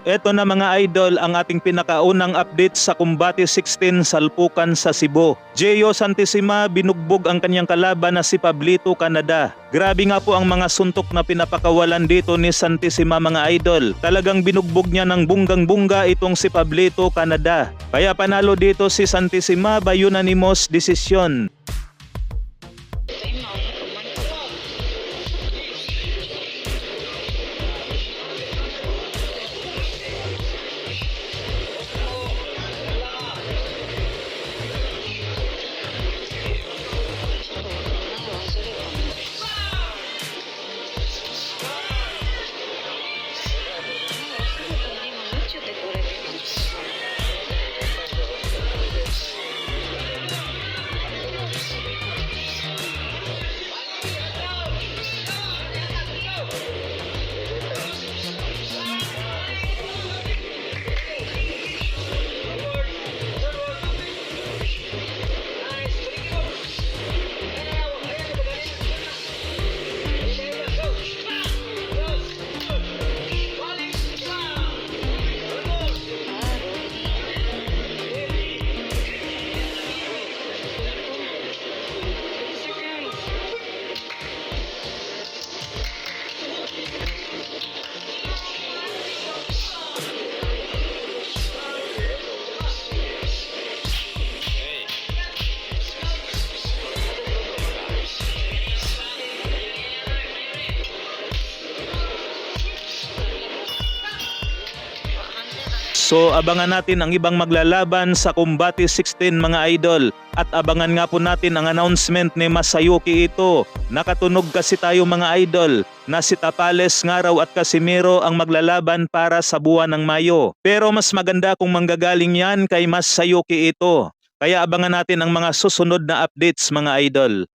Eto na mga idol ang ating pinakaunang update sa Combate 16 salpukan sa Cebu. Gio Santissima binugbog ang kanyang kalaban na si Pablito Canada. Grabe nga po ang mga suntok na pinapakawalan dito ni Santissima mga idol. Talagang binugbog niya ng bunggang-bungga itong si Pablito Canada. Kaya panalo dito si Santissima by unanimous decision. So abangan natin ang ibang maglalaban sa Combate 16 mga idol. At abangan nga po natin ang announcement ni Masayuki Ito. Nakatunog kasi tayo mga idol na si Tapales, Ngaraw at Casimiro ang maglalaban para sa buwan ng Mayo. Pero mas maganda kung manggagaling yan kay Masayuki Ito. Kaya abangan natin ang mga susunod na updates mga idol.